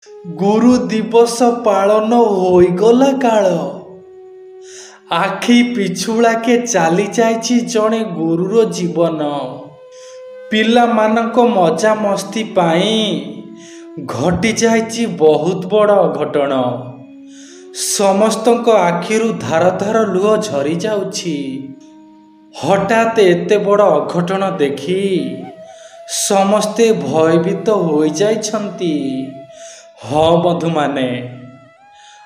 गुरु दिवस पालन होइगला काल आखि पिछुड़ाके चली जाइछि जणे गुरुर जीवन। पिला मानक मजा मस्ती पाई घटी जाइछि बहुत बड़ अघटन। समस्तଙ୍କ आखिरु धार धार लुह झरी जाउछि। हठात एते बड़ अघटन देखि समस्ते भयभीत होई जाइछन्ति। हाँ बंधु माने,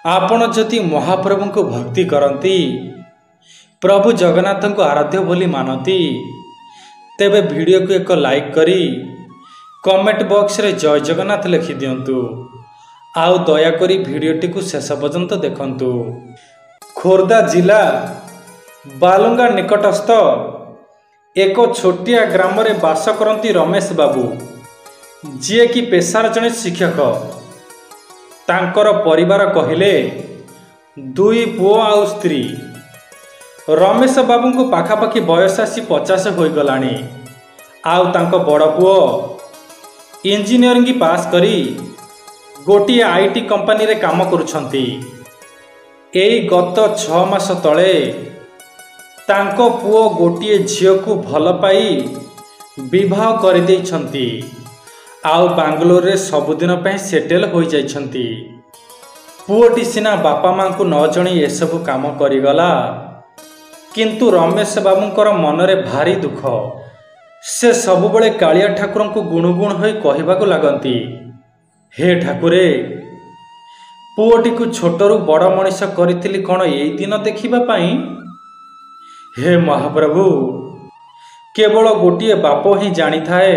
आपण जदि महाप्रभु को भक्ति करती, प्रभु जगन्नाथ को आराध्य बोली मानती, तेबे वीडियो को एक लाइक करी कमेंट बॉक्स रे जय जगन्नाथ लिखि दियंतु। आउ दयाकोरी वीडियोटी को शेष पर्यंत देखंतु। खोर्धा जिला बालुंगा निकटस्थ एक छोटिया ग्राम रे बास करती रमेश बाबू, जी कि पेशार जने शिक्षक। तांकर परिवार कहिले दुई पुओ आउ स्त्री। रमेश बाबू को पाखापाखि बयस आसी 50 हो गलानी। आउ तांको बड़ पुओ इंजीनियरिंग पास करी गोटिए आईटी कंपनी रे काम करुछंती। एई गत 6 मास तले तांको पुओ गोटिए झियो को भल पाई विवाह कर देइछंती। आउ बांगलोर रे सबुदिन पे सेटेल हो जाइछंती। पुओटी सिना बापा मां को न जणी ए सब काम करिगला, किंतु रमेश बाबूंकर मनरे भारी दुख। से सब बळे कालिया ठाकुर को गुणगुण होई कहिबाको लागंती, हे ठाकुरे, पुओटी को छोटरू बड़ मनीष करिथिली कोन एई दिन देखिबा पाई। हे महाप्रभु, केवल गोटिए बाप ही जानी थाए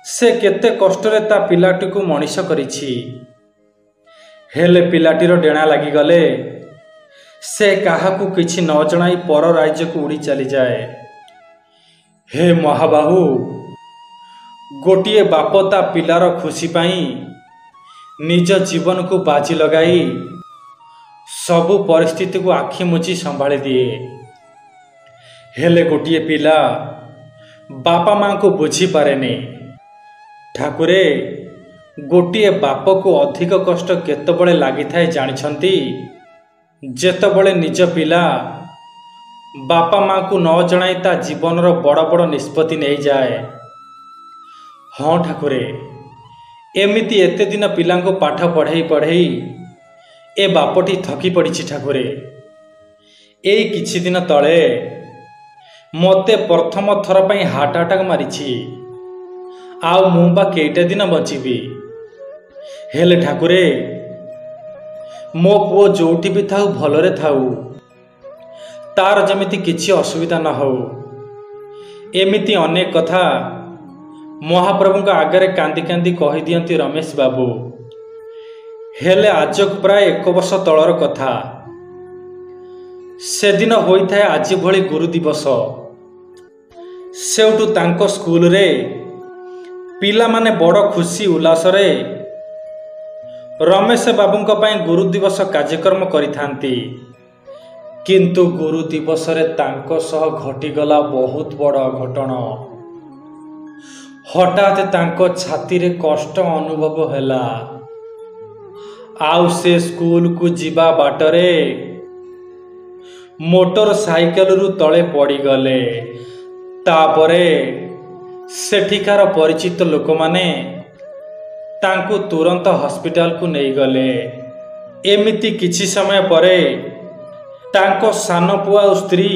से केते कष्टरे ता पिलाटी को मनीष करिछि। हेले पिलाटीर डेणा लगी गले से काहाकू किछि न जणाई पर राज्य को उड़ी चली जाए। हे महाबाहु, गोटिए बाप ता पिलार खुशी पाई निज जीवन को बाजी लगाई सबु परिस्थिति को आखि मुची संभाली दिए। हेले गोटिए पिला बापा मां को बुझी पारेनी। ठाकुरे, गोटिए बाप को अधिक कष्ट केतबळे लागि थाए जानिछंती, जेतबळे निज पिला बापा मां को न जणाई ता जीवनर बड़ बड़ निष्पत्ति नहीं जाए। हाँ ठाकुरे, एमिति एते दिन पिलांको पाठ पढ़ेई पढ़ेई ए बापटी थकी पड़िछि। ठाकुरे, एई किछि दिन तळे मते प्रथम थर पई हार्ट अटैक मारिछि। आउ मु बा केइटा दिन बचिबी। हेले ठाकुरे, मो पुओ जोठी भी थाउ भलरे थाउ, तार जमिति किछि असुविधा न हो। एमिति अनेक कथा महाप्रभु का आगरे कांदी कांदी कहि दियंती रमेश बाबू। हेले आजक प्राय 1 वर्ष तलर कथा। से दिन होई थाए आज भली गुरु दिवस। सेउटु तांको स्कूल रे पिला माने बड़ खुशी उल्लास रे रमेश बाबूंको पाई गुरु दिवस कार्यक्रम करिथांती। किंतु गुरु दिवस रे तांको सह घटिगला बहुत बड़ घटना। हठात तांको छाती रे कष्ट अनुभव हैला। आउ से स्कूल को जीवा बाटरे मोटर साइकेल रु तले पड़ी गले। तापरे सेठिकार परिचित लोक माने तांको तुरंत हॉस्पिटल को नहीं गले। एमिति किछि समय परे तांको सान पुआ स्त्री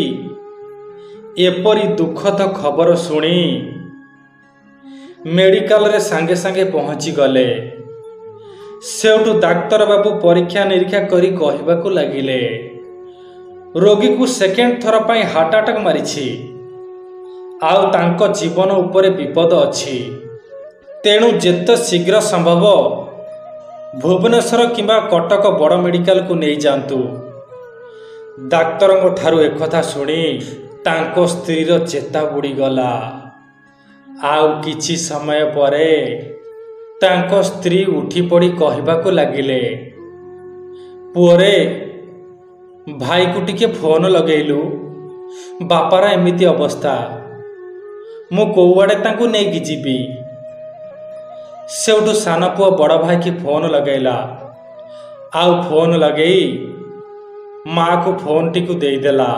एपरी दुखद खबर सुनी मेडिकल रे सांगे सांगे पहुंची गले। सेउटु डाक्तर बाबू परीक्षा निरीक्षा करी कहिबाकू लागिले, रोगी को सेकेंड थर पाई हार्ट अटैक मारिछि। आउ तांको जीवन उपरे विपद अछि। तेणु जेते शीघ्र संभव भुवनेश्वर किंबा कटक बड़ मेडिकल को नहीं जांतु। डाक्तर ठारू एक कथा सुनी तांको स्त्रीर चेता बुड़ी गला। आउ किछि समय परे तांको स्त्री उठी पड़ी कहिबाकू लागिले, पुओरे, भाई को टिके फोन लगेलु, बापारा एमिति अवस्था, मु कौआड़े तांको नेकी जीबी। सेठू सान पुओ बड़ भाई की फोन लगैला आउ फोन लगई माँ को फोन टी देदेला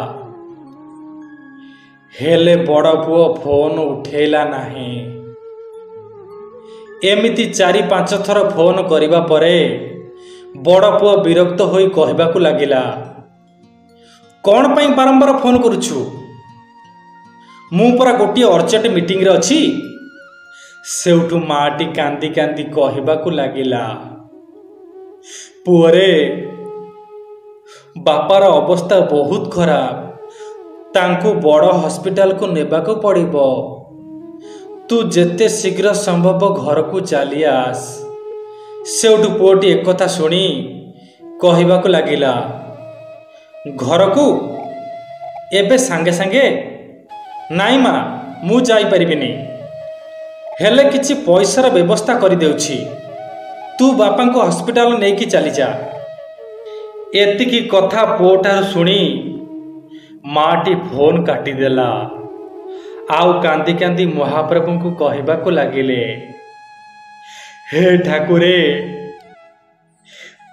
हेले बड़ पुओ फोन उठेला नहीं। एमिति 4-5 थर फोन करिबा परे बड़ पुओ विरक्त होई कहबाकू लागिला, कौन पाई बारंबार फोन करुछु? मु परा गोटे अर्जेंट मीटिंग रे अछि। सेउठू माटी कांदी कांदी कहबाकू लागिला, पुअरे बापार अवस्था बहुत खराब, तांकू बड़ हॉस्पिटल को नेबाकू पड़िबो। तू जेते शीघ्र संभव घर को चली आस। सेउठू पुओटी एक कथा सुनी कहबाकू लागिला, घर को एबे सांगे सांगे नाई माँ मु जाई परिबिनी, हेले किछि पैसार व्यवस्था करि देउछि, तू बापा को हॉस्पिटल नेकी चली जा। एतिकी कथा पुओठार सुनी माटी फोन काटिदेला आउ कांदी कांदी महाप्रभु को कहबाकू लागिले, हे ठाकुरे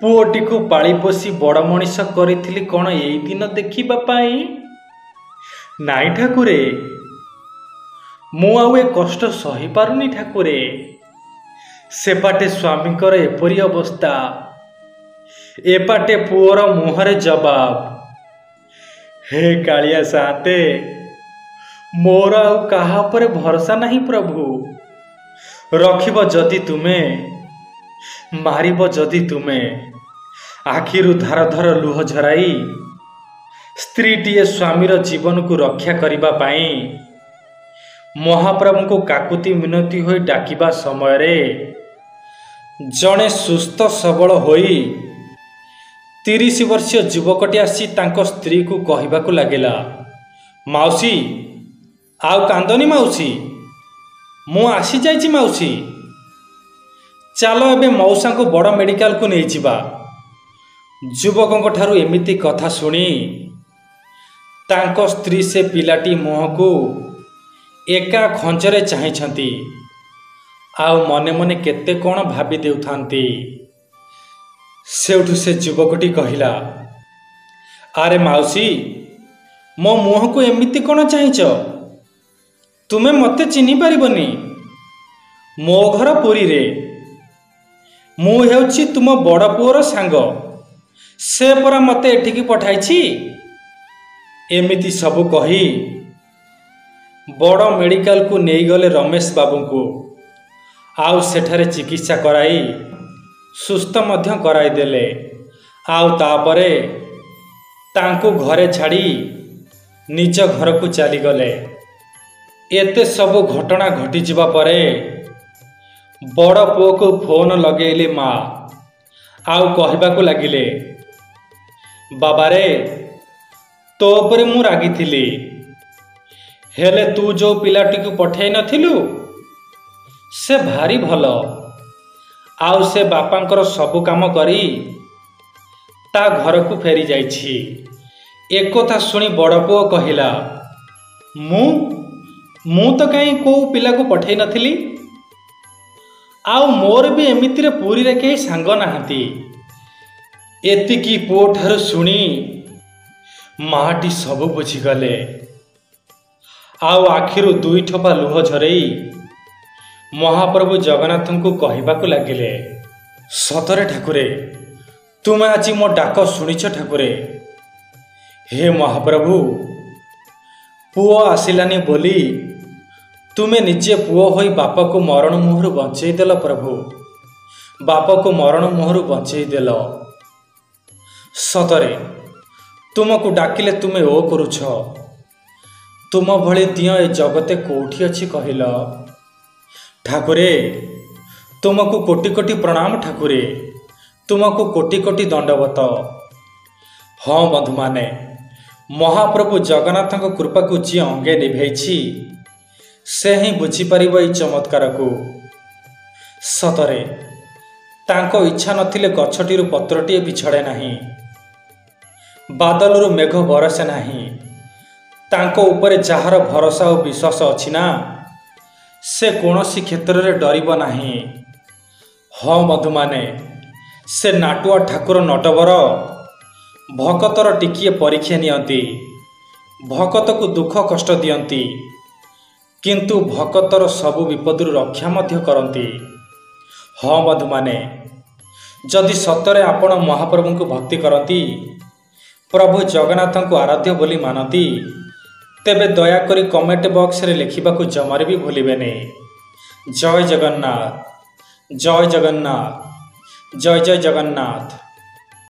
पुओटी को पाली पोसी बड़ मनीष करिथिली कौन एई दिन देखिबा पाई? नाई ठाकुरे मु आउ ए कष्ट सही पारुनी ठाकुरे। सेपाटे स्वामीकर एपरी अवस्था, एपाटे पुओर मुहरे जवाब, हे कालिया साते मोर आउ कहा पर भरोसा नहीं प्रभु, रखिब जदि तुमे मारिब जदि तुमे। आखिरु धार धार लुह झराई स्त्रीटीए स्वामीर जीवन को रक्षा करिबा पाई महाप्रभु को काकुति मिनती होई डाकिबा समय रे जड़े सुस्थ सबल होई 30 वर्षीय युवकटी आसी तांको स्त्री को कहबाकू लागिला, माउसी आउ कांदनी माउसी, मु आसी जाइछि माउसी, चलो एबे मौसा को बड़ मेडिकल को नहीं जिबा। युवकों ठारू एमिति कथा सुनी तांको स्त्री से पिलाटी मुह को एका खंजरे चाहिछंती आउ मने मने केते कोण भाबी देउथांती। सेउठू से युवकटी कहिला, अरे माउसी मो मुह को एमिति कोण चाहिछ? तुमे मते चिन्हि पारिबनी, मो घर पुरी रे, मु हेउछि तुम बड़ पुओर सांग, से परा मते एठिकी पठाइछि। एमिति सबु कही बड़ मेडिकल को नहीं गले रमेश बाबू को, आउ सेठारे चिकित्सा कराई सुस्थ मध्य कराई देले। आउ तापरे तांको घरे छाड़ी निज घर को चली गले। एते सबु घटना घटी जिबा परे बड़ पुओ को फोन लगेले माँ आउ कहबाकू लागिले, बाबारे तो उपरे मु रागिथिली, हेले तू जो पिलाटी को पठेई नथिलु से भारी भल, आउ से बापांकर सबु काम करी ता घर को फेरी जाइछि। एक कथा सुनी बड़ पुओ कहिला, मु तो कहीं को पिला को पठेई नथिली, आउ मोर भी एमितिरे पूरी रे केही सांग नाहांती। एतिकी पुओ ठारू सुनी माटी सबु बुझीगले आउ आखिरु 2 ठोपा लुह झरई महाप्रभु जगन्नाथ को कहबाकू लागिले, सतरे ठाकुरे तुमे आज मो डाक शुणिछ ठाकुरे। हे महाप्रभु पुओ आसिलानी बोली तुमे निजे पुओ होई बापा को मरण मुहरु बंचई देल प्रभु, बापा को मरण मुहरु बंचई देल। सतरे तुमको डाकिले तुमे ओ करुछ, तुम भली दियो ए जगते कोठी अछि कहिल? ठाकुरे तुमको कोटि कोटि प्रणाम ठाकुरे, तुमको कोटि कोटि दंडवत। हाँ बंधु माने महाप्रभु जगन्नाथ कृपा को जी अंगे निभेछि से ही बुझीपारिब एई चमत्कार को। सतरे तांको इच्छा नथिले गछटीरु पत्रटीए भी छड़े नाही, बादलरू मेघ बरसे नाही। तांको उपरे जाହାର भरोसा और विश्वास अछि ना, से कौनसी क्षेत्र में डरिब नाही। ହଁ ବନ୍ଧୁମାନେ, ସେ ନାଟୁଆ ଠାକୁର ନଟବର ଭକତର ଟିକିଏ ପରୀକ୍ଷା ନିଅନ୍ତି, ଭକତକୁ ଦୁଃଖ କଷ୍ଟ ଦିଅନ୍ତି, କିନ୍ତୁ ଭକତର ସବୁ ବିପଦରୁ ରକ୍ଷା ମଧ୍ୟ କରନ୍ତି। ହଁ ବନ୍ଧୁମାନେ, ଯଦି ସତରେ ଆପଣ ମହାପ୍ରଭୁଙ୍କୁ ଭକ୍ତି କରନ୍ତି, ପ୍ରଭୁ ଜଗନ୍ନାଥଙ୍କୁ ଆରାଧ୍ୟ ବୋଲି ମାନନ୍ତି, ତେବେ ଦୟାକରି କମେଣ୍ଟ ବକ୍ସରେ ଲେଖିବାକୁ ଜମାରେ ବି ଭୁଲିବେନି। ଜୟ ଜଗନ୍ନାଥ, ଜୟ ଜଗନ୍ନାଥ, ଜୟ ଜୟ ଜଗନ୍ନାଥ।